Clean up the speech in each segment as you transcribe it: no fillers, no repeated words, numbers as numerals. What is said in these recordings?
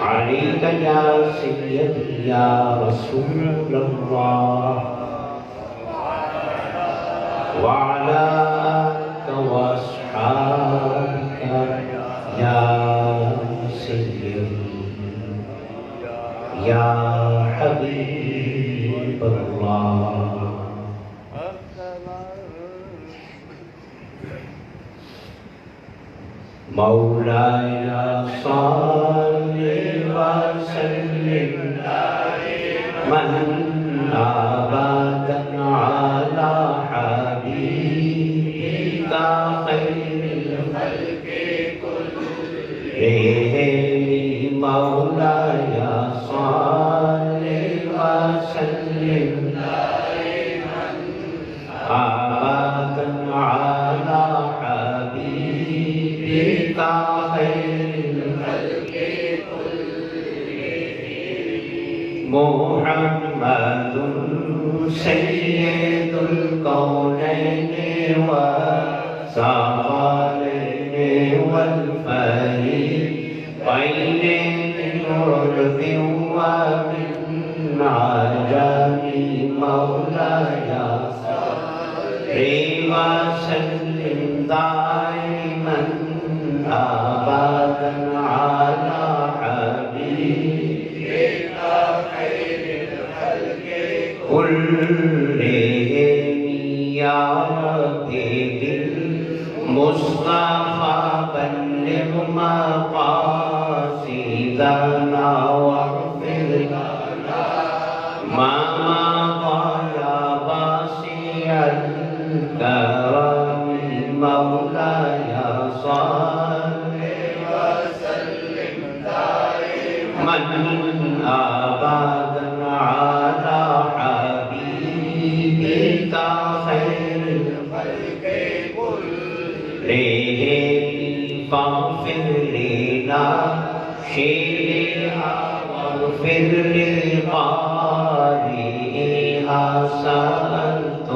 عليك يا سيدي يا رسول الله وعلى آلك وأصحابك يا سيدي يا حبيب الله مولاي صل وسلم من أبدا على حبيبك خير الخلق كلهم مولاي صل وسلم أبدا على حبيبك خير الخلق كلهم محمد سيد الكونين والثقلين والفريقين من عرب ومن عجم مولاي وسلم دائما أبدا على حبيبك خير الخلق كلهم يا ربي بالمصطفى بلغ مقاصدنا واغفر لنا ما مضى يا واسع الكرم مولاي صل وسلم دائما أبدا على حبيبك خير الخلق كلهم فاغفر لنا شيئا واغفر لقارئها سألت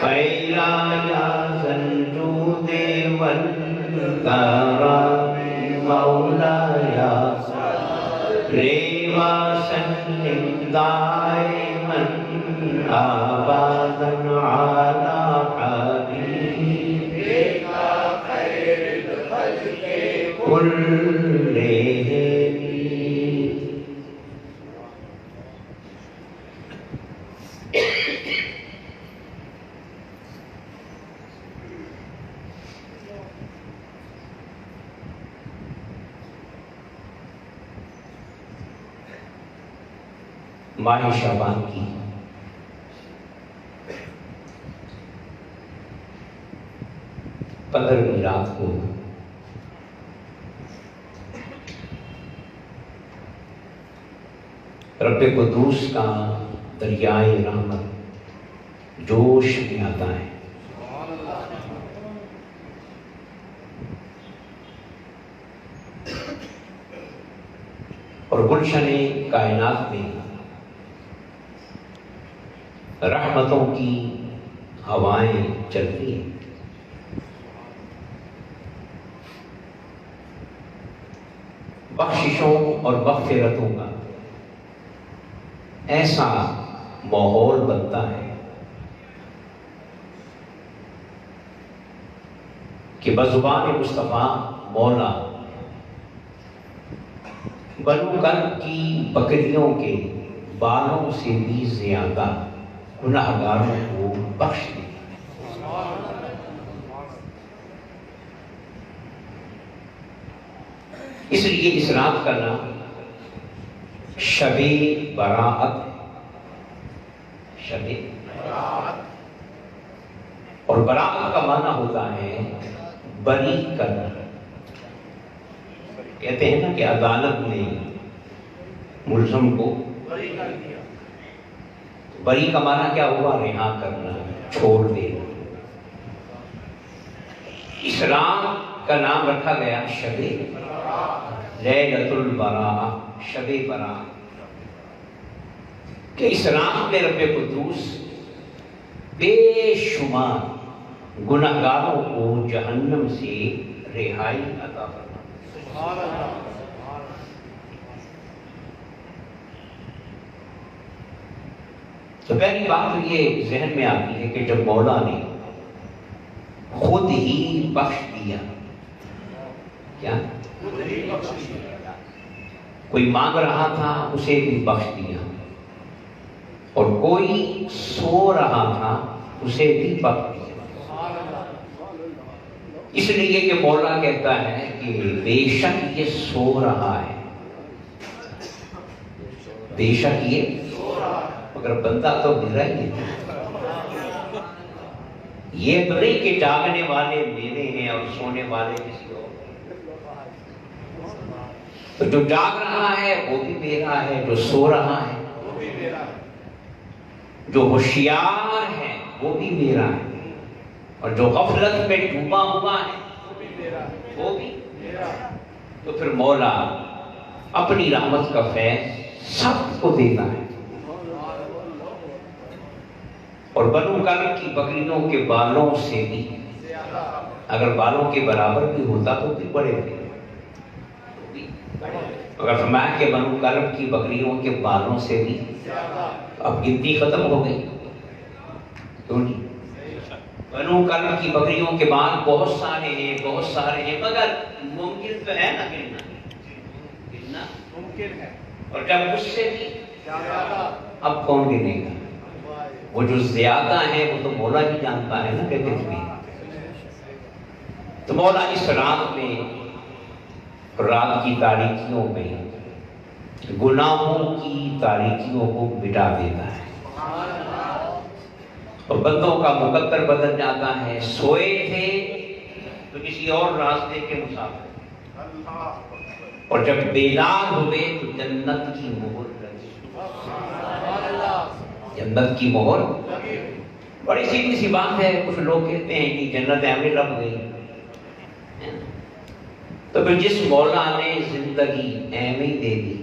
خير يا ذا الجود والكرم مولاي صل وسلم دائما أبدا على حبيبك خير الخلق كلهم. ماہ شعبان کی پندرہویں رات کو رب قدوس کا دریائے رحمت جوش میں آتا ہے. اور گلشن کائنات میں رحمتوں کی ہوائیں چلتی ہیں. بخششوں اور مغفرتوں کا ایسا ماحول بنتا ہے کہ بزبان مصطفیٰ مولا بنو کرب کی بکریوں کے بالوں سے بھی زیادہ گناہگاروں کو بخش دے. اس لیے اس رات کا نام شب براءت ہے. شب براءت، اور براءت کا معنی ہوتا ہے بری کرنا. کہتے ہیں نا کہ عدالت نے ملزم کو بری کر دیا. بری کا معنی کیا ہوا؟ رہا کرنا، چھوڑ دینا. اس رات کا نام رکھا گیا شب لیلۃ البراء، شب براء، کہ اس رات میں رب قدوس بے شمار گناہگاروں کو جہنم سے رہائی عطا فرماتا ہے. تو پہلی بات تو یہ ذہن میں آتی ہے کہ جب مولا نے خود ہی بخش دیا، کیا کوئی مانگ رہا تھا اسے بھی بخش دیا، اور کوئی سو رہا تھا اسے بھی بخش دیا۔ اس لیے کہ مولا کہتا ہے کہ بے شک یہ سو رہا ہے، بے شک یہ مگر بندہ تو میرا ہی ہے۔ یہ تو نہیں کہ جاگنے والے میرے ہیں اور سونے والے کسی اور، تو جو جاگ رہا ہے وہ بھی میرا ہے، جو سو رہا ہے وہ بھی میرا ہے، جو ہوشیار ہے وہ بھی میرا ہے، اور جو غفلت میں ڈوبا ہوا ہے وہ بھی میرا ہے، وہ بھی میرا ہے۔ تو پھر مولا اپنی رحمت کا فیض سب کو دیتا ہے، اور بنو کلب کی بکریوں کے بالوں سے بھی، اگر بالوں کے برابر بھی ہوتا تو بھی بڑے تھے، اگر فرمایا کہ بنو کلب کی بکریوں کے بالوں سے بھی، اب گنتی ختم ہو گئی، کیوں نہیں؟ بنو کلب کی بکریوں کے بال بہت سارے ہیں، بہت سارے ہیں، مگر ممکن تو ہے نا گننا ممکن ہے، اور جب اس سے بھی اب کون گنے گا؟ وہ جو زیادہ ہیں وہ تو مولا ہی جانتا ہے نا کہ کتنی۔ تو مولا اس رات میں، رات کی تاریکیوں میں گناہوں کی تاریکیوں کو مٹا دیتا ہے، اور بندوں کا مقدر بدل جاتا ہے۔ سوئے تھے تو کسی اور راستے کے مسافر، اور جب بیدار ہوئے تو جنت کی مہر لگی، جنت کی مہر۔ بڑی سیدھی سی بات ہے، کچھ لوگ کہتے ہیں کہ جنت ہمیں لگ گئی، تو پھر جس مولا نے زندگی ایویں دے دی،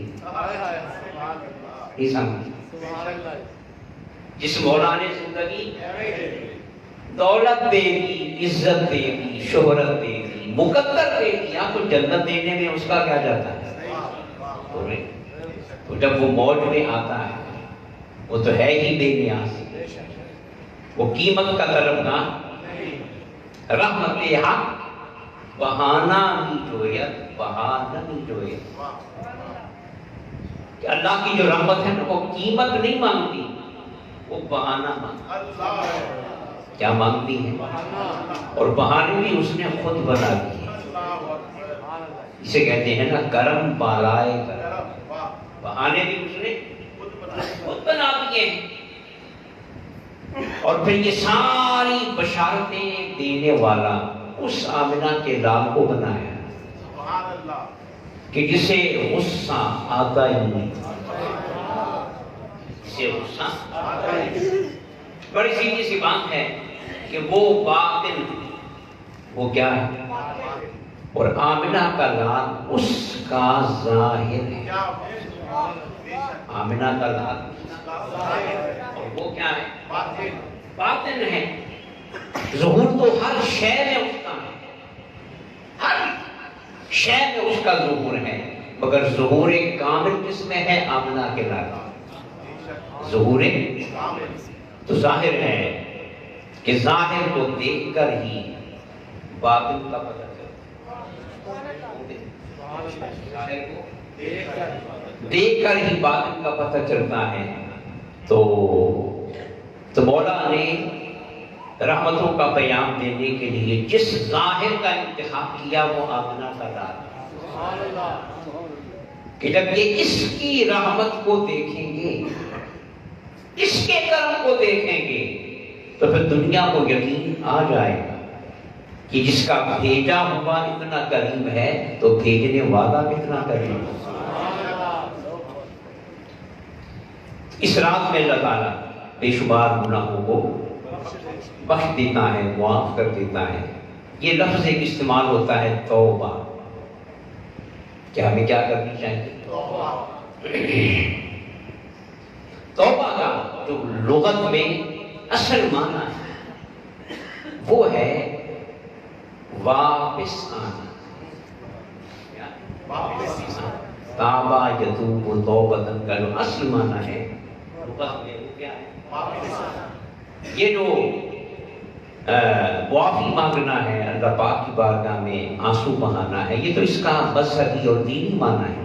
جس مولا نے زندگی دولت دے دی، عزت دے دی، شہرت دے دی، مقدر دے دیا، تو جنت دینے میں اس کا کیا جاتا ہے؟ تو جب وہ موج میں آتا ہے وہ تو ہے ہی بے نیاز، وہ قیمت کا طلبگار، رحمت حق بہانہ بھی جویت، بہانہ بھی جویت، کہ اللہ کی جو رحمت ہے نا وہ قیمت نہیں مانگتی، وہ بہانہ مانگتی۔ کیا مانگتی ہے؟ اور بہانے بھی اس نے خود بنا دیے، اسے کہتے ہیں نا کرم بالائے کرم، بہانے بھی اس نے خود بنا دیے، اور پھر یہ ساری بشارتیں دینے والا اس آمنہ کے لال کو بنایا کہ جسے غصہ آتا ہی نہیں، جسے غصہ آتا ہی نہیں۔ بڑی سیدھی سی بات ہے کہ وہ باطن، وہ کیا ہے؟ اور آمنہ کا لال اس کا ظاہر ہے، آمنہ کا لال، اور وہ کیا ہے؟ باطن ہے۔ ظہور تو ہر شے میں اس کا ہے، ہر شے میں اس کا ظہور ہے، مگر ظہور کامل کس میں ہے؟ آمنہ کے لال۔ ظہور تو ظاہر ہے کہ ظاہر کو دیکھ کر ہی باطن کا پتہ چلتا ہے، دیکھ کر ہی باطن کا پتہ چلتا ہے۔ تو مولا نے رحمتوں کا پیام دینے کے لیے جس ظاہر کا انتخاب کیا وہ آمنہ کا لال، کہ جب یہ اس کی رحمت کو دیکھیں گے، اس کے کرم کو دیکھیں گے، تو پھر دنیا کو یقین آ جائے گا کہ جس کا بھیجا ہوا اتنا کریم ہے تو بھیجنے والا کتنا کریم ہے۔ اس رات میں اللہ تعالیٰ بے شمار گناہوں کو بخش دیتا ہے، معاف کر دیتا ہے۔ یہ لفظ ایک استعمال ہوتا ہے توبہ، کیا ہمیں کیا کرنی چاہیے؟ توبہ کا جو لغت میں اصل معنی ہے وہ ہے واپس آنا، تابا یتوب توبتن کا جو اصل معنی ہے لغت میں وہ کیا ہے؟ یہ جو معافی مانگنا ہے اللہ پاک کی بارگاہ میں، آنسو بہانا ہے، یہ تو اس کا مذہبی اور دینی معنی ہے۔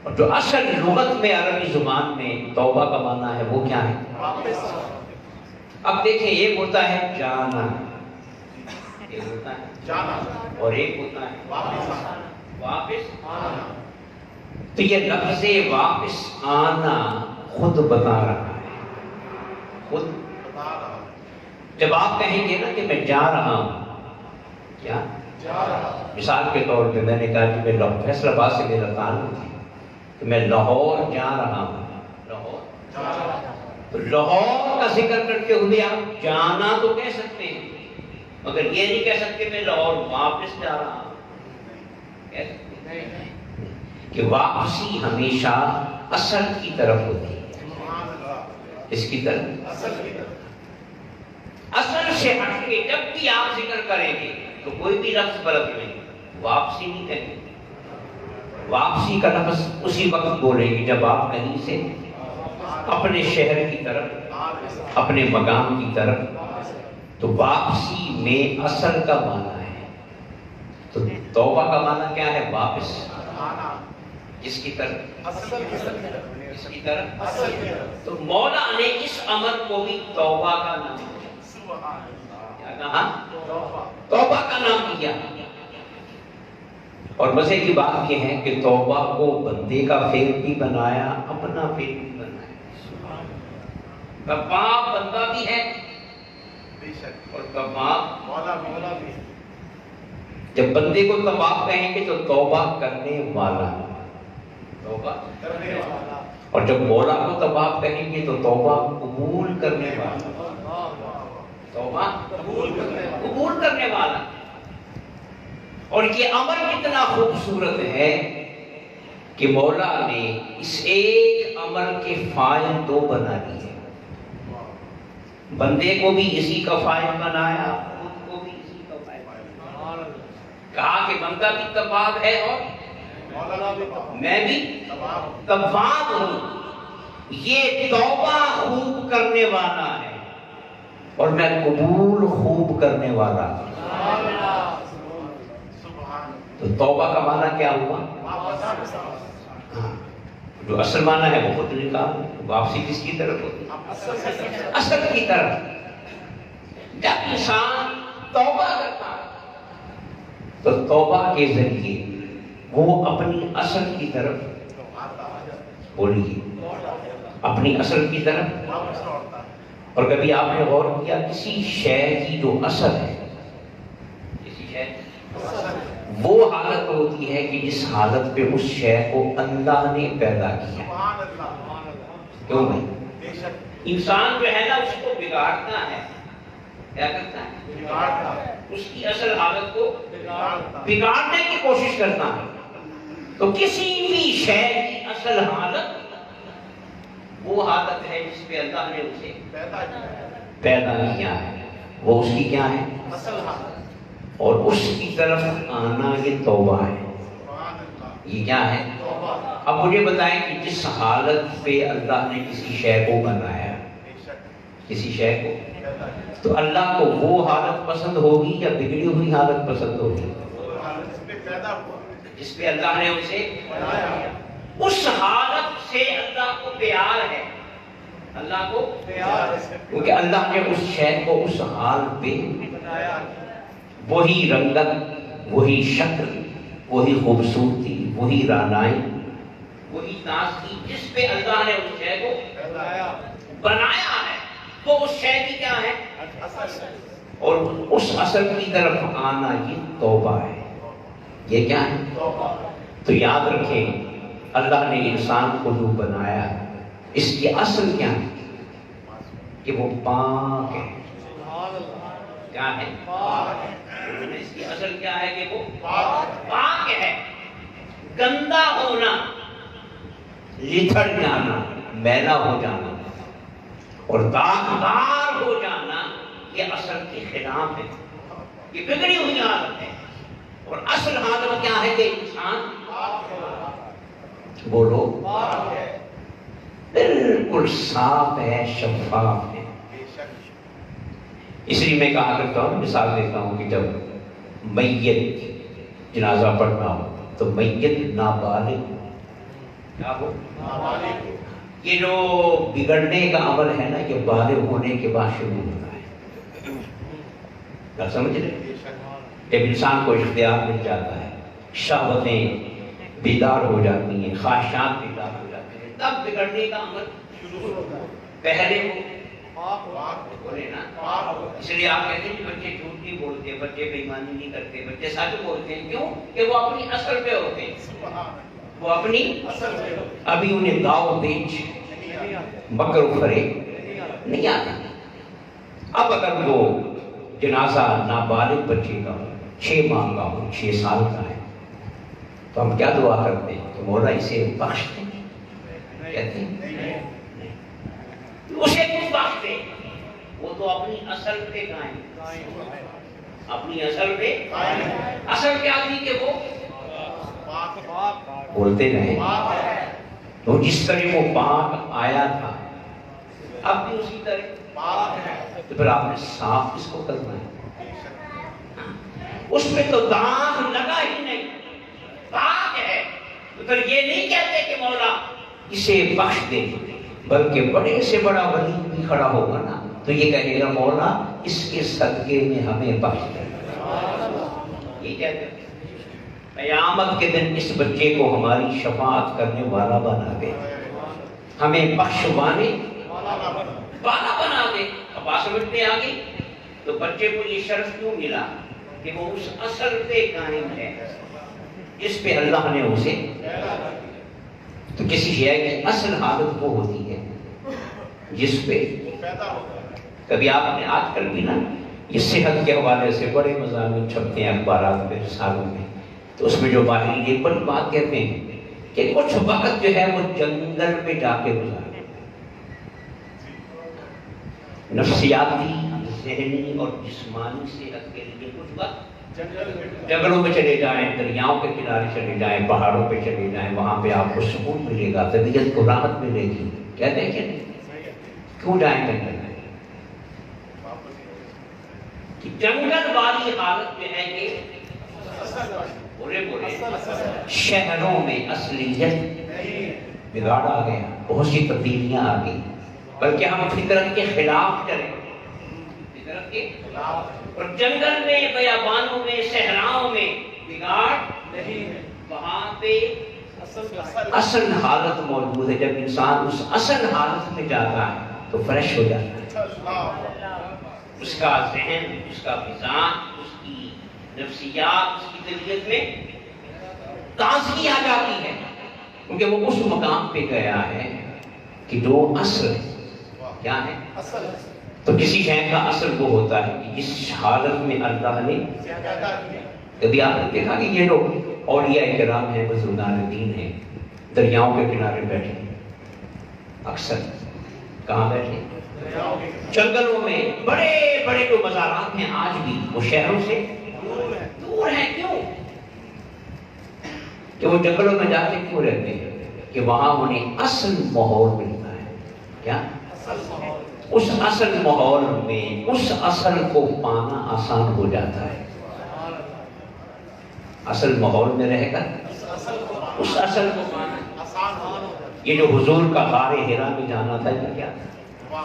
اور جو اصل لغت میں عربی زبان میں توبہ کا معنی ہے وہ کیا ہے؟ اب دیکھیں، ایک ہوتا ہے جانا، ایک ہوتا ہے جانا، اور ایک ہوتا ہے واپس آنا۔ تو یہ لفظ واپس آنا خود بتا رہا ہے، خود بتا رہا ہے۔ جب آپ کہیں گے نا کہ میں جا رہا ہوں، کیا جا رہا ہوں، مثال کے طور پہ میں نے کہا کہ میں فیصل آباد سے میرا تعلق ہے کہ میں لاہور جا رہا ہوں، لاہور جا رہا ہوں، تو لاہور کا ذکر کرتے ہوئے آپ جانا تو کہہ سکتے ہیں، مگر یہ نہیں کہہ سکتے میں لاہور واپس جا رہا ہوں، کہہ سکتے ہیں کہ واپسی ہمیشہ اصل کی طرف ہوتی ہے، اس کی طرف، اصل سے ہٹ کے جب بھی آپ ذکر کریں گے تو کوئی بھی لفظ غلط نہیں، واپسی نہیں کہیں گے، واپسی کا لفظ اسی وقت بولیں گے جب آپ کہیں سے اپنے شہر کی طرف، اپنے مقام کی طرف، تو واپسی میں اصل کا معنی ہے۔ تو توبہ کا معنی کیا ہے؟ واپس، جس کی طرف، اس کی طرف۔ تو مولا نے اس عمل کو بھی توبہ کا نام دیا، کیا کہا؟ توبہ کا نام دیا۔ اور مزے کی بات یہ ہے کہ توبہ کو بندے کا فعل بھی بنایا، اپنا فعل بھی بنایا۔ تواب بندہ بھی ہے اور تواب مولا بھی ہے۔ جب بندے کو تواب کہیں گے تو توبہ کرنے والا، توبہ کرنے والا، اور جب مولا کو تواب کہیں گے تو توبہ قبول کرنے والا، توبہ قبول کرنے والا۔ اور یہ امر کتنا خوبصورت ہے کہ مولا نے اس ایک امر کے فاعل دو بنا دیے، بندے کو بھی اسی کا فاعل بنایا، خود کو بھی اسی کا فاعل بنایا، کہا کہ بندہ بھی تواب ہے اور میں بھی تواب ہوں، یہ توبہ خوب کرنے والا ہے اور میں قبول خوب کرنے والا ہوں۔ تو توبہ کا معنی کیا ہوا؟ جو اصل معنی ہے وہ خود نکال، واپسی کس کی طرف ہوتی ہے؟ اصل کی طرف۔ جب انسان توبہ کرتا تو توبہ کے ذریعے وہ اپنی اصل کی طرف، بولیے، اپنی اصل کی طرف۔ اور کبھی آپ نے غور کیا کسی شے کی جو اصل ہے، کسی شے وہ حالت ہوتی ہے کہ جس حالت پہ اس شے کو اللہ نے پیدا کیا، کیوں بھائی؟ انسان جو ہے نا اس کو بگاڑتا ہے، کیا کرتا ہے؟ بگاڑتا ہے، اس کی اصل حالت کو بگاڑنے کی کوشش کرتا ہے۔ تو کسی بھی شے کی اصل حالت وہ حالت ہے جس پہ اللہ نے اسے پیدا کیا ہے، وہ اس کی کیا ہے؟ اصل حالت۔ اور اس کی طرف آنا یہ توبہ ہے، یہ کیا ہے؟ اب مجھے بتائیں کہ جس حالت پہ اللہ نے کسی شے کو بنایا، کسی شے کو، تو اللہ کو وہ حالت پسند ہوگی یا بگڑی ہوئی حالت پسند ہوگی؟ جس پہ اللہ نے اسے بنایا، اس حالت سے اللہ کو پیار ہے، اللہ کو پیار ہے، کیونکہ اللہ نے اس شے کو اس حال پہ بنایا، وہی رنگت، وہی شکل، وہی خوبصورتی، وہی رانائی، وہی تازگی جس پہ اللہ نے اس شے کو بنایا ہے، وہ اس شے کی کیا ہے؟ اور اس اصل کی طرف آنا یہ توبہ ہے، یہ کیا ہے؟ تو یاد رکھیں اللہ نے انسان کو جو بنایا اس کی اصل کیا ہے؟ کہ وہ پاک ہے، کیا ہے؟ اس کی اصل کیا ہے؟ کہ وہ پاک ہے۔ گندا ہونا، لتھڑ جانا، میلا ہو جانا اور داغدار ہو جانا یہ اصل کے خلاف ہے، یہ بگڑی ہوئی حالت ہے۔ اور اصل حالت کیا ہے؟ کہ انسان بولو بالکل صاف ہے، شفاف ہے۔ اس لیے میں کہا کرتا ہوں، مثال دیتا ہوں کہ جب میت جنازہ پڑھنا ہو تو میت نابالغ کیا ہو؟ یہ جو بگڑنے کا عمل ہے نا، یہ بالغ ہونے کے بعد شروع ہوتا ہے۔ آپ سمجھ رہے؟ جب انسان کو اختیار مل جاتا ہے، شہوتیں بیدار ہو جاتی ہیں، خواہشات بیدار ہو جاتی ہیں، تب بگڑنے کا عمل شروع ہوتا ہے۔ پہلے وہ بولے نا، اس لیے آپ کہتے ہیں کہ بچے جھوٹ نہیں بولتے، بچے بے ایمانی نہیں کرتے، بچے سچ بولتے ہیں۔ کیوں؟ کہ وہ اپنی اصل پہ ہوتے ہیں، وہ اپنی اصل پہ ہوتے ہیں۔ ابھی انہیں داؤ بیچ مکر و فریب نہیں آتا۔ اب اگر وہ جنازہ نابالغ بچے کا ہو، 6 ماہ کا ہو، 6 سال کا ہے، تو ہم کیا دعا کرتے ہیں کہ مولا اسے بخش دیں؟ کہتے ہیں اسے کچھ بخش دے، وہ تو اپنی اصل پہ قائم، اپنی اصل پہ اصل کیا تھی کہ وہ بولتے رہے، تو جس طرح وہ پاک آیا تھا اب بھی اسی طرح پاک ہے، تو پھر آپ نے صاف اس کو کرنا ہے۔ اس میں تو داغ لگا ہی نہیں، پاک ہے، تو پھر یہ نہیں کہتے کہ مولا اسے بخش دے، بلکہ بڑے سے بڑا ولی بھی کھڑا ہوگا نا تو یہ کہے گا مولا اس کے صدقے میں ہمیں بخش دے۔ یہ کہتے ہیں قیامت کے دن اس بچے کو ہماری شفاعت کرنے والا بنا دے، ہمیں بخشوانے والا بنا دے۔ اب آپ سمجھتے ہیں آگے، تو بچے کو یہ شرف کیوں ملا کہ وہ اس اصل پہ قائم ہے جس پہ اللہ نے اسے، تو کسی شے کی اصل حالت وہ ہوتی ہے جس پہ کبھی آپ نے آج کل بھی نا یہ صحت کے حوالے سے بڑے مضامین چھپتے ہیں اخبارات میں، رسالوں میں، تو اس میں جو باہر یہ بڑی بات کہتے ہیں کہ کچھ وقت جو ہے وہ جنگل میں جا کے گزارے، نفسیاتی، ذہنی اور جسمانی صحت کے لیے کچھ وقت جنگلوں میں چلے جائیں، دریاؤں کے کنارے چلے جائیں، پہاڑوں پہ چلے جائیں، وہاں پہ آپ کو سکون ملے گا، طبیعت کو راحت ملے گی۔ کہتے ہیں کہ نہیں؟ کیوں جائیں جنگل میں؟ جنگل والی حالت جو ہے کہ بولے شہروں میں اصلیت بگاڑ آ گیا، بہت سی تبدیلیاں آ گئی، بلکہ ہم فطرت کے خلاف چلے، فطرت کے خلاف، اور جنگل میں، بیابانوں میں، صحراؤں میں بگاڑ نہیں ہے، وہاں پہ اصل حالت موجود ہے۔ جب انسان اس اصل حالت میں جاتا ہے تو فریش ہو جاتا ہے، اس کا ذہن، اس کا مزاج، اس کی نفسیات، اس کی طبیعت میں تازگی آ جاتی ہے، کیونکہ وہ اس مقام پہ گیا ہے کہ جو اصل کیا ہے، تو کسی شے کا اصل وہ ہوتا ہے کہ جس حالت میں اللہ نے، کبھی آپ نے دیکھا کہ یہ لوگ اولیاء کرام ہیں، بزرگان دین ہیں، دریاؤں کے کنارے بیٹھے، اکثر کہاں بیٹھے؟ جنگلوں میں۔ بڑے بڑے جو مزارات ہیں آج بھی وہ شہروں سے دور ہیں۔ کیوں کہ وہ جنگلوں میں جاتے کیوں رہتے ہیں؟ کہ وہاں انہیں اصل ماحول ملتا ہے۔ کیا؟ اس اصل ماحول میں اس اصل کو پانا آسان ہو جاتا ہے۔ اصل ماحول میں رہ کر اس اصل کو پانا آسان ہو۔ یہ جو حضور کا غار حرا میں جانا تھا، یہ کیا تھا؟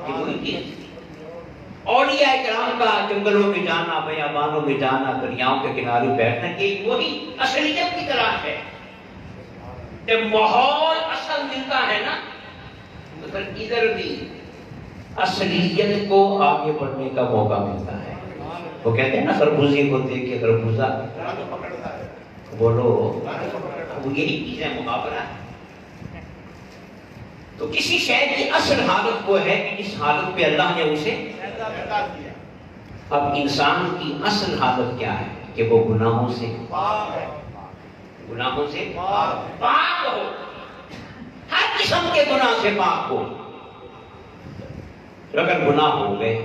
یہ وہی چیز۔ اولیاء کرام کا جنگلوں میں جانا، بیابانوں میں جانا، دریاؤں کے کنارے بیٹھنا، یہ وہی اصلیت کی تلاش ہے۔ جب ماحول اصل ملتا ہے نا تو پھر ادھر بھی اصلیت کو آگے بڑھنے کا موقع ملتا ہے۔ وہ کہتے ہیں نا خربوزے کو دیکھ کے خربوزہ بولو، وہ یہی چیز ہے، مقابلہ ہے۔ تو کسی شے کی اصل حالت وہ ہے کہ جس حالت پہ اللہ نے اسے پیدا کیا۔ اب انسان کی اصل حالت کیا ہے؟ کہ وہ گناہوں سے پاک ہے، گناہوں سے پاک ہو، ہر قسم کے گناہ سے پاک ہو۔ اگر گناہ ہو گئے،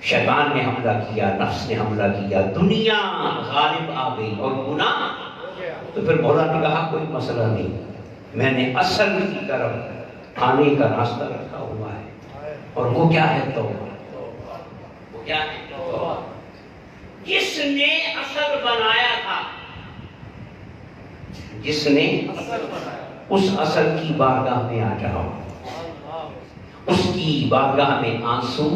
شیطان نے حملہ کیا، نفس نے حملہ کیا، دنیا غالب آ گئی اور گناہ، تو پھر مولا نے کہا کوئی مسئلہ نہیں، میں نے اصل کی طرف آنے کا راستہ رکھا ہوا ہے، اور وہ کیا ہے؟ توبہ۔ وہ کیا ہے؟ توبہ۔ جس نے اصل بنایا تھا، جس نے اس اصل کی بارگاہ میں آ جاؤ، اس کی بارگاہ میں آنسو،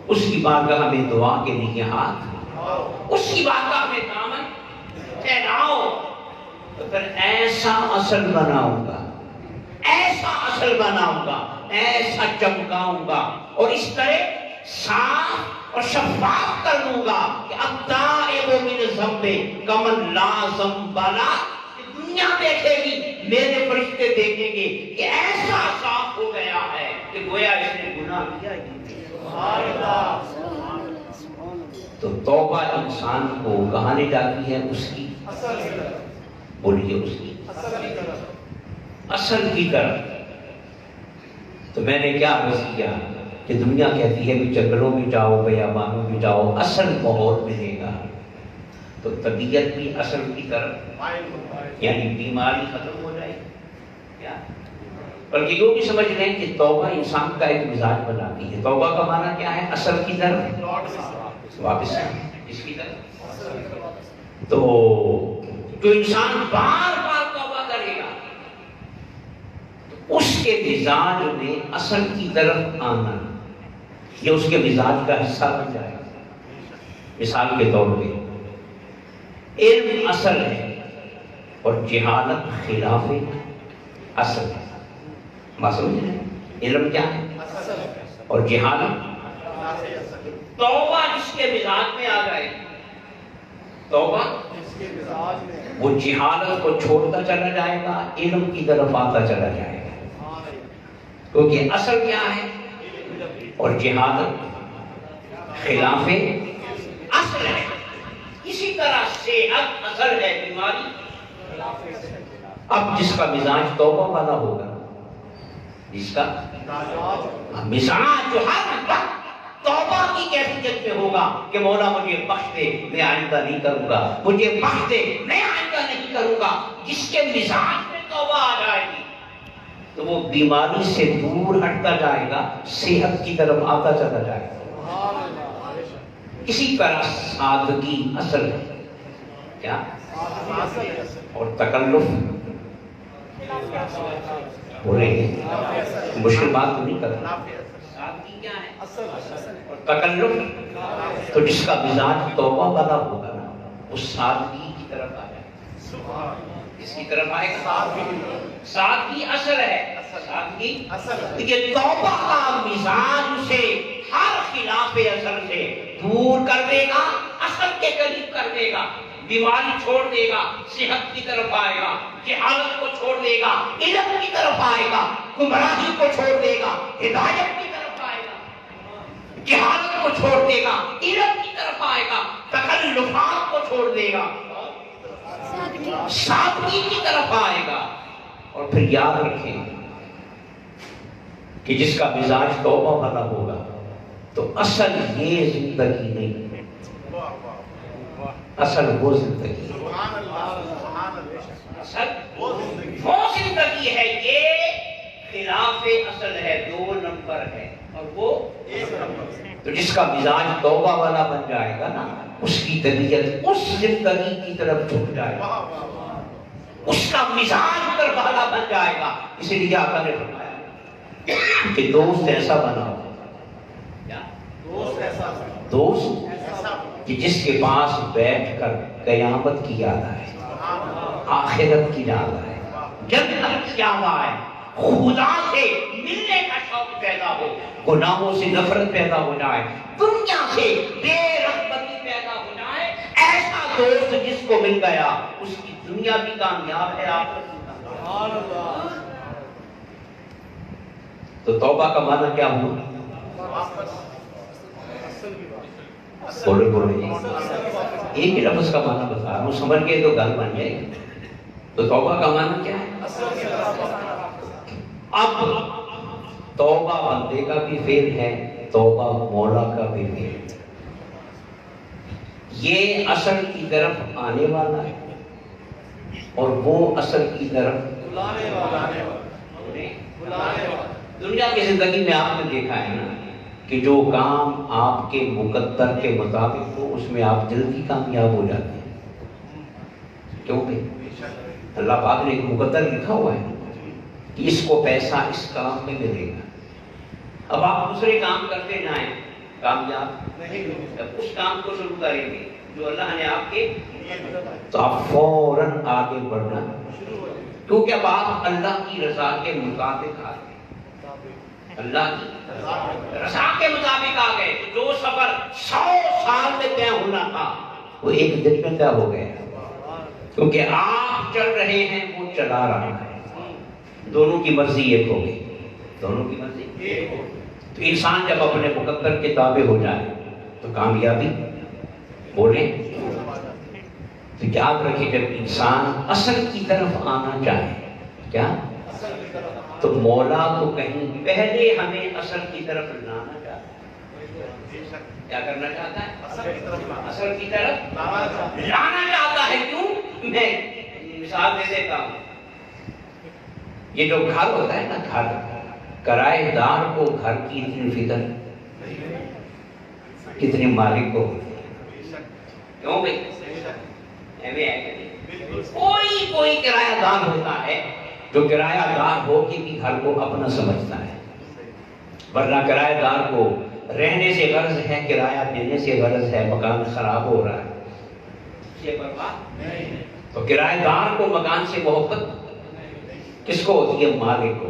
اس کی بارگاہ میں دعا کے لیے ہاتھ، اس کی بارگاہ میں دامن پھیلاؤ، تو پھر ایسا اصل بناؤں گا، ایسا اصل بناؤں گا، ایسا چمکاؤں گا، اور اس طرح صاف اور شفاف کر دوں گا کہ اب تائب من ذنب کمن لا ذنب لہ، دنیا دیکھے گی، میرے فرشتے دیکھیں گے کہ ایسا صاف ہو گیا ہے کہ گویا اس نے گناہ کیا ہی نہیں۔ تو توبہ انسان کو کہاں لے جاتی ہے؟ اس کی بولیے، اس کی اصل کی طرف۔ تو میں نے کیا عرض کیا کہ دنیا کہتی ہے کہ جنگلوں میں جاؤ، بیابانوں میں جاؤ، اصل ماحول ملے گا، تو طبیعت بھی اصل کی طرف، یعنی بیماری ختم ہو جائے کیا؟ بلکہ یہ بھی سمجھ لیں کہ توبہ انسان کا ایک مزاج بناتی ہے۔ توبہ کا معنی کیا ہے؟ اصل کی طرف واپس، اس کی طرف۔ تو جو انسان بار بار توبہ کرے گا، تو اس کے مزاج میں اصل کی طرف آنا یہ اس کے مزاج کا حصہ بن جائے گا۔ مثال کے طور پہ علم اصل ہے اور جہالت خلاف اصل ہے۔ بات سمجھ رہے ہیں؟ علم کیا ہے اور جہالت۔ توبہ جس کے مزاج میں آ جائے، توبہ وہ جہالت کو چھوڑتا چلا جائے گا، علم کی طرف آتا چلا جائے گا، کیونکہ اصل کیا ہے اور جہالت خلاف اصل ہے۔ اسی طرح صحت اصل ہے، بیماری۔ اب جس کا مزاج توبہ والا ہوگا، جس کا مزاج جو ہر وقت توبہ کی کیفیت میں ہوگا کہ مولا مجھے بخش دے، میں آئندہ نہیں کروں گا، مجھے بخش دے، میں آئندہ نہیں کروں گا، جس کے مزاج میں توبہ آ جائے گی تو وہ بیماری سے دور ہٹتا جائے گا، صحت کی طرف آتا چلا جائے گا۔ اسی طرح سادگی اصل ہے، کیا؟ اور تکلف، بولیں گے مشکل بات تو نہیں کرتا، سادگی کیا ہے اور تکلف۔ تو جس کا مزاج توبہ والا ہوگا نا، وہ سادگی کی طرف آ جائے گا۔ اس کی طرف آئے گا، سادگی اصل ہے، سادگی یہ توبہ کا مزاج سے ہر خلاف اصل سے دور کر دے گا، اصل کے قریب کر دے گا، بیماری چھوڑ دے گا، صحت کی طرف آئے گا، جہالت کو چھوڑ دے گا، علم کی طرف آئے گا، گمراہی کو چھوڑ دے گا، ہدایت کی طرف آئے گا، جہالت کو چھوڑ دے گا، علم کی طرف آئے گا، تکلفات کو چھوڑ دے گا، سادگی کی طرف آئے گا۔ اور پھر یاد رکھیں کہ جس کا مزاج توبہ والا ہوگا تو اصل یہ زندگی نہیں، اصل وہ زندگی ہے، اصل وہ زندگی ہے، یہ خلاف اصل ہے، 2 نمبر ہے، اور وہ 1 نمبر۔ تو جس کا مزاج توبہ والا بن جائے گا نا، اس کی طبیعت اس زندگی کی طرف جھک جائے گا، اس کا مزاج پر والا بن جائے گا۔ اسی لیے آقا نے فرمایا کہ دوست ایسا بناؤ، کیا؟ دوست کہ جس کے پاس بیٹھ کر قیامت کی یاد آئے، آخرت کی یاد آئے، جنت کی یاد آئے، خدا سے ملنے کا شوق پیدا ہو، گناہوں سے نفرت پیدا ہو جائے، دنیا سے بے رغبتی پیدا ہو جائے۔ ایسا دوست جس کو مل گیا، اس کی دنیا بھی کامیاب ہے، آخرت بھی کامیاب ہے۔ تو توبہ کا معنی کیا ہوا؟ بولے بولے ایک ہی لفظ کا معنی بتا رہا ہوں، سمجھ گئے تو گل بن جائے گی۔ تو توبہ کا معنی کیا ہے؟ اب توبہ بندے کا بھی فعل ہے، توبہ مولا کا بھی فعل ہے۔ یہ اصل کی طرف آنے والا ہے اور وہ اصل کی طرف دنیا کی زندگی میں آپ نے دیکھا ہے نا کہ جو کام آپ کے مقدر کے مطابق ہو اس میں آپ جلدی کامیاب ہو جاتے ہیں. کیوں بھائی؟ اللہ پاک نے ایک مقدر لکھا ہوا ہے کہ اس کو پیسہ اس کام میں ملے گا. اب آپ دوسرے کام کرتے جائیں کامیاب نہیں، جب اس کام کو شروع کریں گے جو اللہ نے آپ کے تو آپ فوراً آگے بڑھنا، کیونکہ اب آپ اللہ کی رضا کے مطابق آ گئے، اللہ کی رضا کے مطابق آ گئے. جو سفر 100 سال میں طے ہونا تھا وہ ایک دن میں طے ہو گیا، کیونکہ آپ چل رہے ہیں وہ چلا رہا ہے. دونوں کی مرضی ایک ہو گئی، دونوں کی مرضی ایک ہو. تو انسان جب اپنے مقدر کے تابع ہو جائے تو کامیابی بولیں. تو یاد رکھیں جب انسان اصل کی طرف آنا چاہے، کیا تو مولا تو کہیں پہلے ہمیں اصل کی طرف لانا چاہتا ہے. کیا کرنا چاہتا ہے؟ اصل کی طرف لانا چاہتا ہے. کیوں؟ میں مثال دے دیتا ہوں. یہ جو گھر ہوتا ہے نا، گھر کرائے دار کو گھر کی اتنی فکر کتنی مالک کو. کیوں بھائی؟ کوئی کرایہ دار ہوتا ہے جو کرایہ دار ہو کے بھی گھر کو اپنا سمجھتا ہے، ورنہ کرایہ دار کو رہنے سے غرض ہے، کرایہ دینے سے غرض ہے مکان خراب ہو رہا ہے یہ پرواہ نہیں. تو کرایہ دار کو مکان سے محبت کس کو ہوتی ہے؟ مالک کو.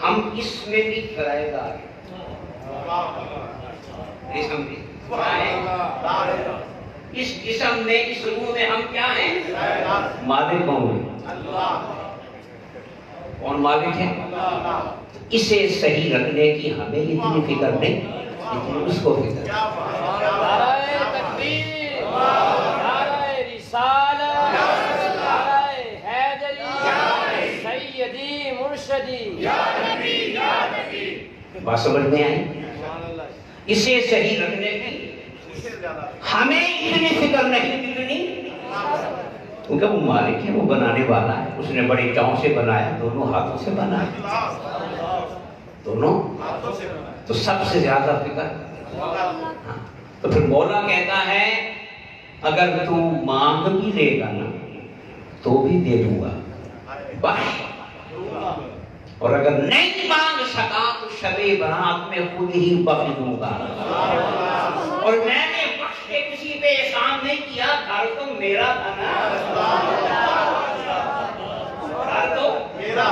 ہم اس میں بھی کرایہ دار ہیں. اس جسم میں، اس روح میں ہم کیا ہیں؟ مالک ہوں گے. کون مالک ہے؟ اسے صحیح رکھنے کی ہمیں اتنی فکر نہیں جتنی اس کو فکر. نعرہ تکبیر، نعرہ رسالت، نعرہ حیدری، سیدی مرشدی. بات سمجھ میں آئی؟ اسے صحیح رکھنے کی ہمیں اتنی فکر نہیں جتنی، کیونکہ وہ مالک ہے، وہ بنانے والا ہے. اس نے بڑے چاؤں سے بنایا، دونوں ہاتھوں سے بنایا، دونوں تو سب سے زیادہ فکر. تو پھر مولا کہتا ہے اگر تو مانگ بھی لے گا نا تو بھی دے دوں گا بس، اور اگر نہیں مانگ سکا تو شب برات میں خود ہی بخش دوں گا. اور میں نے بخش کے کسی پہ احسان نہیں کیا، گھر تو میرا تھا نا، گھر تو میرا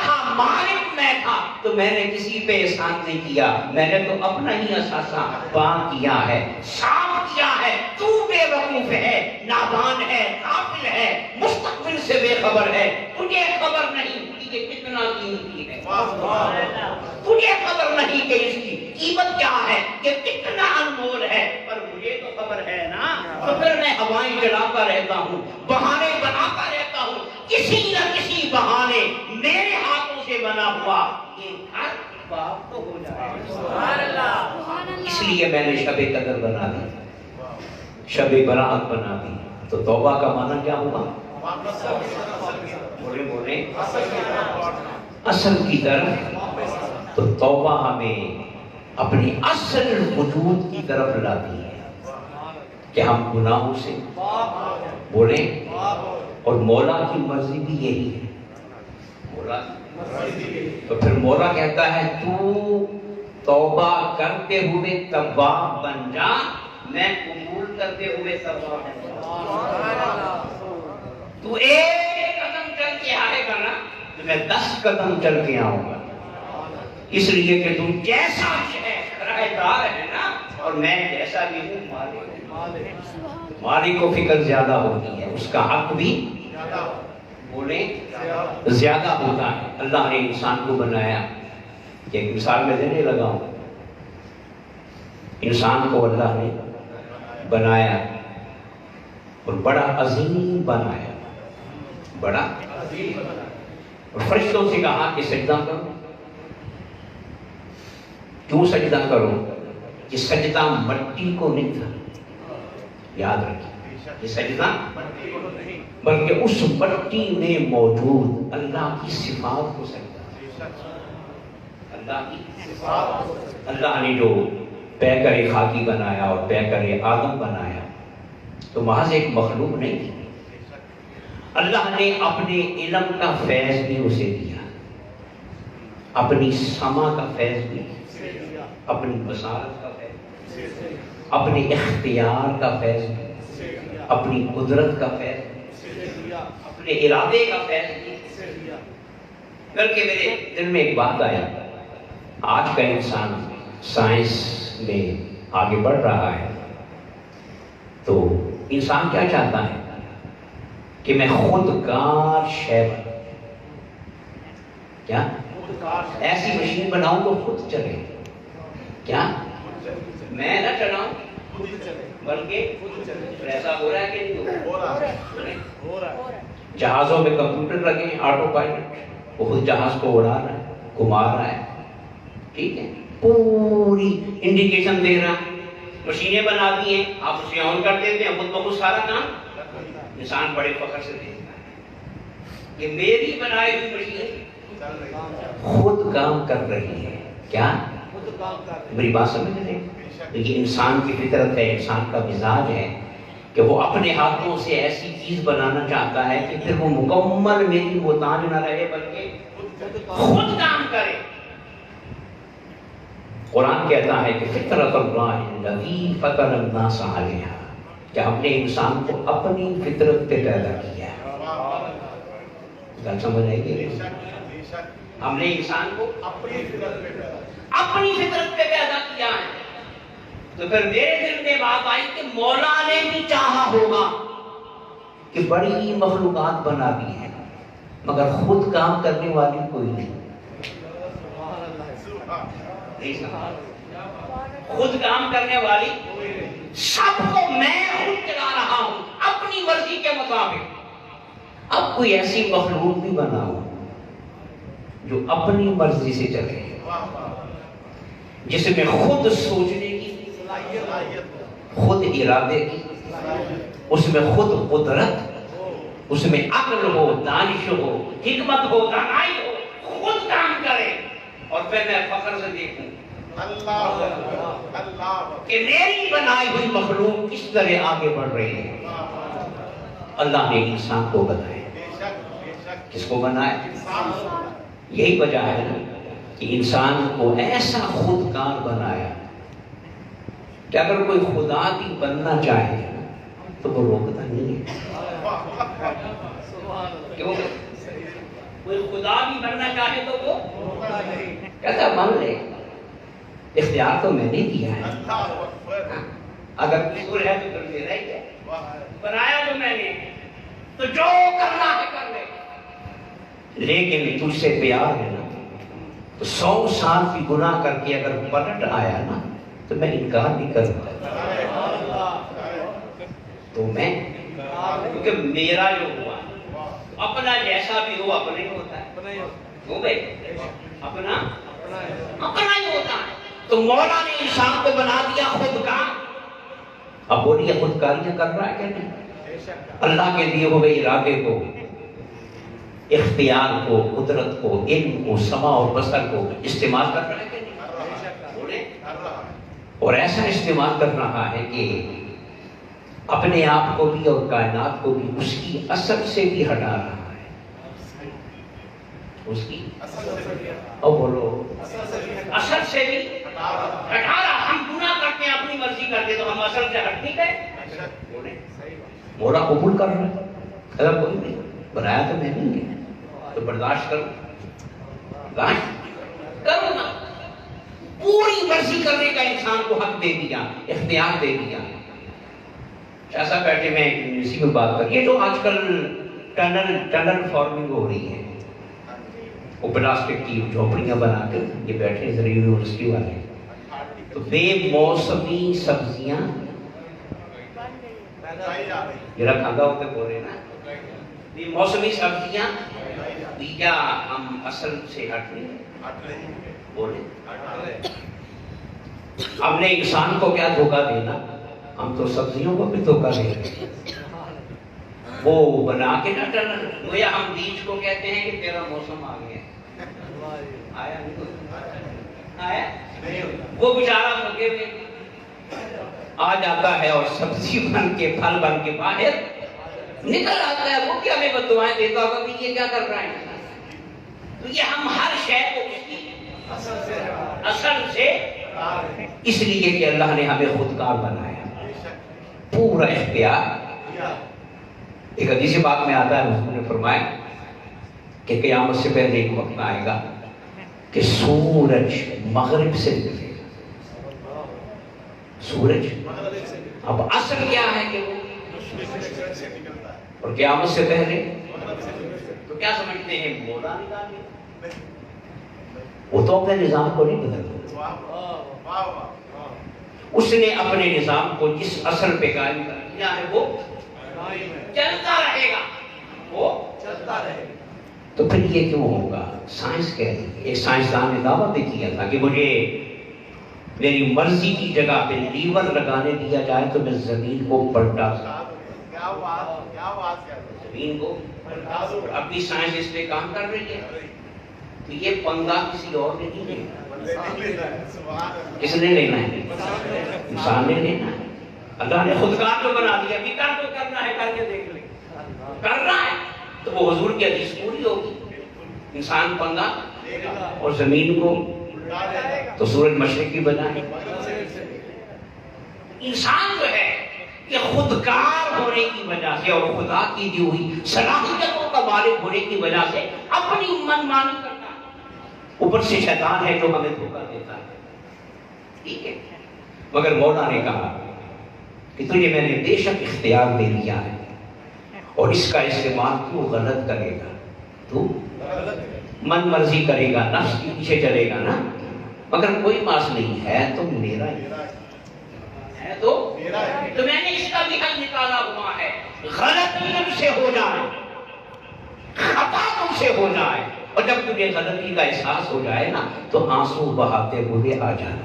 تھا، مالک میں تھا، تو میں نے کسی پہ احسان نہیں کیا. میں نے تو اپنا ہی اثاثہ پاک کیا ہے، صاف کیا ہے. تو بے وقوف ہے، نادان ہے، غافل ہے، مستقبل سے بے خبر ہے. تجھے خبر نہیں کہ کتنا قیمتی ہے، تجھے خبر نہیں کہ اس کی قیمت کیا ہے، کہ کتنا انمول ہے. پر مجھے تو خبر ہے نا. تو پھر میں ہوائیں جلاتا رہتا ہوں، بہانے بناتا رہتا ہوں، کسی نہ کسی بہانے میرے ہاتھوں سے بنا ہوا یہ گھر باپ تو ہو جائے. اس لیے میں نے شب قدر بنا دی، شب برات بنا دی. تو توبہ کا معنی کیا ہوا؟ بولے اصل کی طرف. تو توبہ ہمیں اپنی اصل وجود کی طرف لاتی ہے کہ ہم گناہوں سے بولیں. اور مولا کی مرضی بھی یہی ہے. مولا تو پھر مولا کہتا ہے تو توبہ کرتے ہوئے تواب بن جا، میں قبول کرتے ہوئے تواب بن جا. تو ایک قدم چل کے آئے گا نا تو میں 10 قدم چل کے آؤں گا. اس لیے کہ تم جیسا کرایہ دار ہے نا، اور میں جیسا بھی ہوں مالک. مالک کو فکر زیادہ ہوتی ہے، اس کا حق بھی بولیں زیادہ ہوتا ہے. اللہ نے انسان کو بنایا، ایک مثال میں دینے لگا ہوں. انسان کو اللہ نے بنایا اور بڑا عظیم بنایا، بڑا. اور فرشتوں سے کہا کہ سجدہ کرو. کیوں سجدہ کرو؟ کہ سجدہ مٹی کو نہیں تھا، یاد رکھیں. یہ سجدہ بلکہ اس مٹی میں موجود اللہ کی صفات کو سجدہ، اللہ کی صفات، اللہ نے جو پیکر خاکی بنایا اور پیکر آدم بنایا تو محض ایک مخلوق نہیں تھی، اللہ نے اپنے علم کا فیض بھی اسے دیا، اپنی سما کا فیض بھی، اپنی بصارت کا فیض، اپنی اختیار کا فیض بھی، اپنی قدرت کا فیض بھی، اپنے ارادے کا فیض بھی۔ بلکہ میرے دل میں ایک بات آیا، آج کا انسان سائنس میں آگے بڑھ رہا ہے تو انسان کیا چاہتا ہے کہ میں خودکار شے بناؤں، کیا ایسی مشین بناؤں تو خود چلے، کیا میں نہ چلاؤں بلکہ ایسا ہو رہا ہے کہ نہیں ہو رہا ہے؟ جہازوں میں کمپیوٹر لگے ہیں، آٹو پائلٹ، وہ خود جہاز کو اڑا رہا ہے، گھما رہا ہے، ٹھیک ہے، پوری انڈیکیشن دے رہا ہے، مشینیں بنا دی ہیں، آپ اسے آن کر دیتے ہیں، خود بخود سارا کام انسان بڑے فخر سے دیکھتا ہے کہ میری بنائی ہوئی مشین خود کام کر رہی ہے، کیا میری بات سمجھ رہے ہیں؟ لیکن انسان کی فطرت ہے، انسان کا مزاج ہے کہ وہ اپنے ہاتھوں سے ایسی چیز بنانا چاہتا ہے کہ پھر وہ مکمل میری محتاج نہ رہے بلکہ خود کام کرے۔ قرآن کہتا ہے کہ فطرت اللہ الذی فطر الناس علیہا، کہ ہم نے انسان کو اپنی فطرت پہ پیدا کیا ہے۔ بات سمجھ آئی گی؟ ہم نے انسان کو اپنی فطرت پہ پیدا کیا ہے۔ تو پھر میرے دل میں بات آئی کہ مولا نے بھی چاہا ہوگا کہ بڑی مخلوقات بنا دی ہیں مگر خود کام کرنے والی کوئی نہیں، خود کام کرنے والی، سب کو میں خود چلا رہا ہوں اپنی مرضی کے مطابق۔ اب کوئی ایسی مخلوق بھی بناؤ جو اپنی مرضی سے چلے، جس میں خود سوچنے کی، خود ارادے کی، اس میں خود قدرت، اس میں عقل ہو، دانش ہو، حکمت ہو، دانائی ہو، خود کام کرے، اور پھر میں فخر سے دیکھوں کہ میری بنائی ہوئی مخلوق کس طرح آگے بڑھ رہی ہے۔ اللہ نے انسان کو بنایا، کس کو بنایا؟ یہی وجہ ہے کہ انسان کو ایسا خود کار بنایا کہ اگر کوئی خدا بھی بننا چاہے تو وہ روکتا نہیں ہے۔ کیوں؟ کوئی خدا بھی بننا چاہے تو وہ کہتا بن لے، اختیار تو میں نے دیا ہے، اگر قصور ہے تو پھر میرا ہی ہے، بنایا تو میں نے، تو جو کرنا ہے کر لے۔ لیکن تجھ سے پیار ہے نا، تو 100 سال کی گناہ کر کے اگر پلٹ آیا نا تو میں انکار نہیں کرتا، تو میں، کیونکہ میرا جو ہوا اپنا جیسا بھی ہو اپنا ہی ہوتا ہے، کیوں بھائی؟ اپنا ہی ہوتا ہے۔ تو مولا نے انسان کو بنا دیا خود کا۔ اب بولیے خود کاریاں کر رہا ہے کہ نہیں؟ اللہ کے دیے ہوئے ارادے کو، اختیار کو، قدرت کو، علم کو، سمع اور بصر کو استعمال کر رہا ہے کہ نہیں؟ اور ایسا استعمال کر رہا ہے کہ اپنے آپ کو بھی اور کائنات کو بھی اس کی اصل سے بھی ہٹا رہا ہے، اس کی اور بولو اصل سے بھی ہٹا رہا۔ ہم گناہ کرتے ہیں، اپنی مرضی کرتے تو ہم اصل سے ہٹ نہیں گئے، مولا قبول کر رہا ہے، اگر کوئی نہیں بنایا تو میں نہیں گیا تو برداشت کرو، کرو نا۔ پوری مرضی کرنے کا انسان کو حق دے دیا، اختیار دے دیا۔ شاہ صاحب بیٹھے میں اسی میں بات کر، یہ جو آج کل ٹنل فارمنگ ہو رہی ہے، وہ پلاسٹک کی جھوپڑیاں بنا کے یہ بیٹھے ذرا یونیورسٹی والے، تو بے موسمی سبزیاں میرا کھانا ہوتے بول رہے نا، بے موسمی سبزیاں کیا ہم اصل سے ہٹ نہیں بولے؟ ہم نے انسان کو کیا دھوکہ دینا، ہم تو سبزیوں کو بھی دھوکہ دے رہے ہیں، وہ بنا کے نہ ڈالنا، گویا ہم بیج کو کہتے ہیں کہ تیرا موسم آ گیا، آیا نہیں آیا، وہ بیچارہ لگے ہوئے آ جاتا ہے اور سبزی بن کے پھل بن کے باہر نکل آتا ہے، وہ بھی ہمیں بددعائیں دیتا ہوگا کہ یہ کیا کر رہا ہے۔ تو یہ ہم ہر شے کو اس کی اصل سے، اس لیے کہ اللہ نے ہمیں خودکار بنایا، پورا اختیار۔ ایک حدیث بات میں آتا ہے، حضور نے فرمایا کہ قیامت سے پہلے ایک وقت آئے گا کہ سورج مغرب سے نکلے گا، سورج اب اصل کیا ہے کہ وہ، اور قیامت سے پہلے تو کیا سمجھتے ہیں مولا نکال دیا، وہ تو اپنے نظام کو نہیں بدلتا، اس نے اپنے نظام کو جس اصل پہ قائم کر دیا ہے وہ چلتا رہے گا، وہ چلتا رہے گا۔ تو پھر یہ کیوں ہوگا؟ سائنس کہہ رہی ہے، ایک سائنسدان نے دعویٰ بھی کیا تھا کہ مجھے میری مرضی کی جگہ پہ لیور لگانے دیا جائے تو میں زمین کو پلٹا زمین کو، اب بھی سائنس اس پہ کام کر رہی ہے، تو یہ پنگا کسی اور نے نہیں لینا، کس نے لینا ہے؟ انسان نے لینا ہے۔ اللہ نے خودکار کو بنا دیا، بھی کر تو کرنا ہے، کر کے دیکھ لیں، کر رہا ہے تو وہ حضور کی حدیث پوری ہوگی، انسان پنگا اور زمین کو تو سورج مشرقی بنائے۔ انسان جو ہے کہ خودکار ہونے کی وجہ سے اور خدا کی دی ہوئی صلاحیتوں کا مالک ہونے کی وجہ سے اپنی من مانی کرتا ہے، اوپر سے شیطان ہے جو ہمیں دھوکہ دیتا ہے، ٹھیک ہے۔ مگر مولا نے کہا کہ تجھے میں نے بے شک اختیار دے دیا ہے، اور اس کا استعمال تو غلط کرے گا، تو من مرضی کرے گا، نفس کے پیچھے چلے گا نا، مگر کوئی باس نہیں ہے تو میرا ہی ہے، تو میں نے اس کا بھی حل نکالا ہوا ہے، غلطی تم سے ہو جائے، خطا تم سے ہو جائے، اور جب تجھے غلطی کا احساس ہو جائے نا تو آنسو بہاتے ہوئے آ جانا،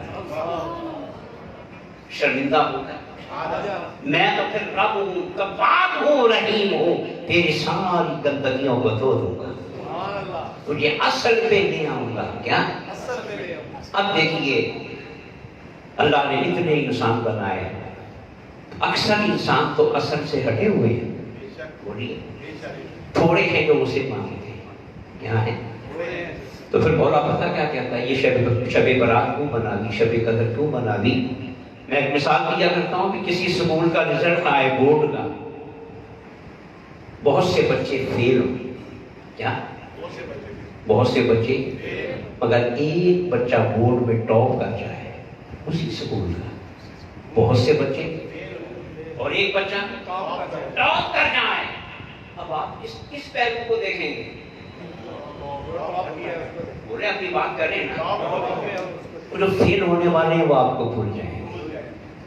شرمندہ ہو کر میں تو پھر رب ہوں، کفار ہوں، رحیم ہوں، تیری ساری گندگیوں کو دھو دوں گا، تجھے اصل پہ لے آؤں گا۔ کیا؟ اب دیکھیے اللہ نے اتنے انسان بنائے، اکثر انسان تو اصل سے ہٹے ہوئے ہیں، بولیے تھوڑے ہیں جو اسے مانتے ہیں، کیا ہے؟ تو پھر مولا پتہ کیا کہتا ہے، یہ شب برات کیوں بنا دی، شب قدر کیوں بنا دی؟ میں ایک مثال دیا کرتا ہوں کہ کسی اسکول کا رزلٹ آئے بورڈ کا، بہت سے بچے فیل ہو، کیا؟ بہت سے بچے، مگر ایک بچہ بورڈ میں ٹاپ کر جائے اسی اسکول کا، بہت سے بچے اور ایک بچہ ٹاپ کر جائے، اب آپ کس پہلو کو دیکھیں گے؟ بولے اپنی بات کریں نا، وہ جو فیل ہونے والے ہیں وہ آپ کو بھول جائیں،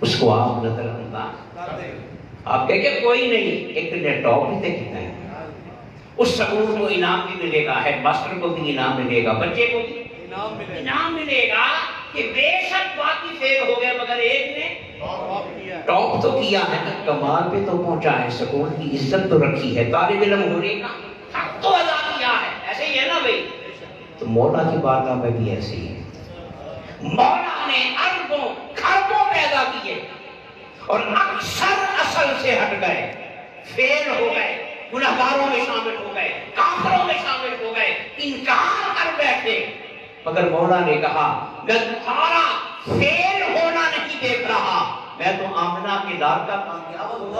اس کو آپ نظر انداز، آپ کہیں کہ کوئی نہیں، ایک نے ٹاپ بھی دیکھنا ہے، اس سکول کو انعام بھی ملے گا، ہیڈ ماسٹر کو بھی انعام ملے گا، بچے کو بھی انعام ملے گا کہ بے شک باقی فیل ہو گئے مگر ایک نے ٹاپ تو کیا ہے، کمال پہ تو پہنچا ہے، سکول کی عزت تو رکھی ہے، طالب علم ہونے کا حق تو ادا کیا ہے، ایسے ہی ہے نا بھائی؟ تو مولا کی بارگاہ میں بھی ایسے ہی ہے، مولا نے اربوں کھربوں پیدا کیے اور اکثر اصل سے ہٹ گئے، فیل ہو گئے، گناہگاروں میں شامل ہو گئے، کافروں میں شامل ہو گئے، انکار کر بیٹھے، مگر مولا نے کہا میں تمہارا فیل ہونا نہیں دیکھ رہا، میں تو آمنہ کے دار کا کامیاب ہوں،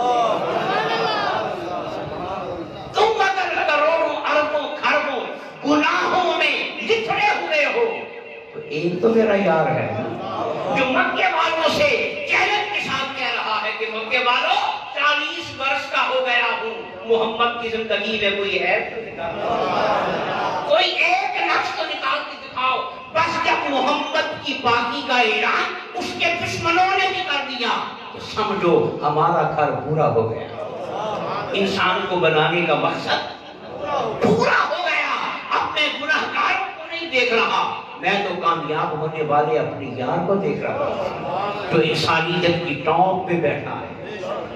تم اگر کروڑوں اربوں کھربوں گناہوں میں لتڑے ہوئے ہو تو ایک تو میرا یار ہے جو مکے والوں سے چیلنج کے ساتھ کہہ رہا ہے کہ مکے والوں 40 برس کا ہو گیا ہوں، محمد کی زندگی میں کوئی ہے تو نکال، کوئی ایک نقش تو نکال کے دکھاؤ، بس جب محمد کی باقی کا اعلان اس کے دشمنوں نے بھی کر دیا تو سمجھو ہمارا گھر پورا ہو گیا، انسان کو بنانے کا مقصد پورا ہو گیا، اپنے گناہگاروں کو نہیں دیکھ رہا، میں تو کامیاب ہونے والے اپنے یار کو دیکھ رہا ہوں جو انسانیت کی ٹاپ پہ بیٹھا ہے،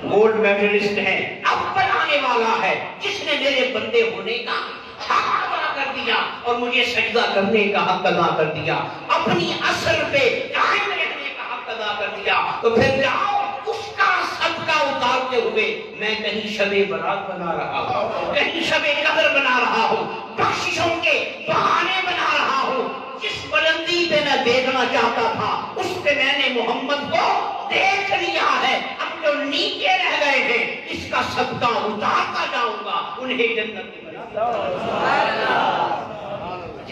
گولڈ میڈلسٹ ہے، اول آنے والا ہے جس نے میرے بندے ہونے کا حق ادا کر دیا اور مجھے سجدہ کرنے کا حق ادا کر دیا، اپنی اصل پہ قائم رہنے کا حق ادا کر دیا۔ تو پھر جاؤ اس کا صدقہ اتارتے ہوئے میں کہیں شب برات بنا رہا ہوں، کہیں شب قدر بنا رہا ہوں، بخششوں کے بہانے بنا رہا ہوں۔ جس بلندی پہ میں دیکھنا چاہتا تھا اس پہ میں نے محمد کو دیکھ لیا ہے، اب جو نیچے رہ گئے ہیں اس کا صدقہ اتارتا جاؤں گا، انہیں جنت میں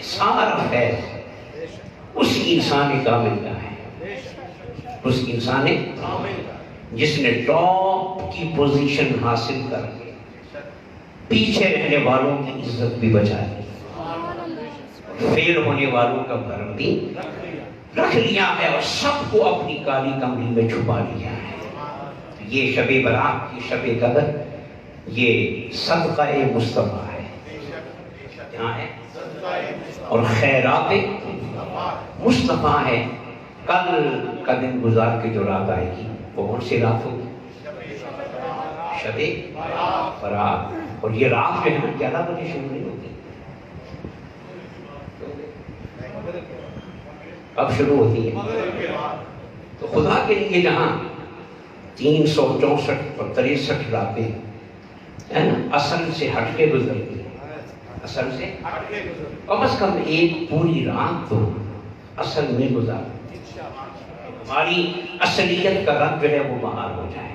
سارا فیض اس انسان کامل کا ہے، اس انسان جس نے ٹاپ کی پوزیشن حاصل کر کے پیچھے رہنے والوں کی عزت بھی بچا لی، فیل ہونے والوں کا بھرم بھی رکھ لیا ہے اور سب کو اپنی کالی کمری میں چھپا لیا ہے۔ یہ شب برات کی شب قدر یہ صدقہ مصطفیٰ ہے، یہاں ہے، اور خیرات مصطفیٰ ہے۔ کل کا دن گزار کے جو رات آئے گی وہ کون سی رات ہوگی؟ شب برات۔ اور یہ رات جو ہے نا 11 بجے شروع نہیں ہوتی، اب شروع ہوتی ہے۔ تو خدا کے لیے جہاں 364 اور 63 راتیں ہے نا اصل سے ہٹ کے گزرتی ہے، اصل سے کم از کم ایک پوری رات تو اصل میں گزار، ہماری اصلیت کا رنگ جو ہے وہ بہار ہو جائے،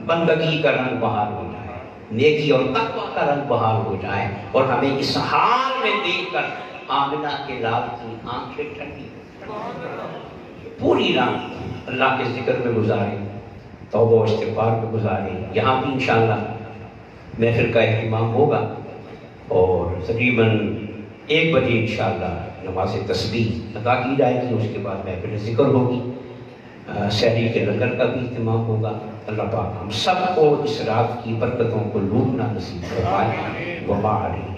بندگی کا رنگ بہار ہو جائے، نیکی اور تقوی کا رنگ بہار ہو جائے، اور ہمیں اس حال میں دیکھ کر آمنہ کے لال کی آنکھیں ٹھنڈی، پوری رات اللہ کے ذکر میں گزارے، توبہ و استغفار میں گزارے۔ یہاں بھی انشاءاللہ محفل کا اہتمام ہوگا اور تقریباً 1 بجے انشاءاللہ نماز تسبیح ادا کی جائے گی، اس کے بعد محفل ذکر ہوگی، سحری کے لنگر کا بھی اہتمام ہوگا۔ اللہ پاک ہم سب کو اس رات کی برکتوں کو لوٹنا نصیب فرمائے۔ وما علیہ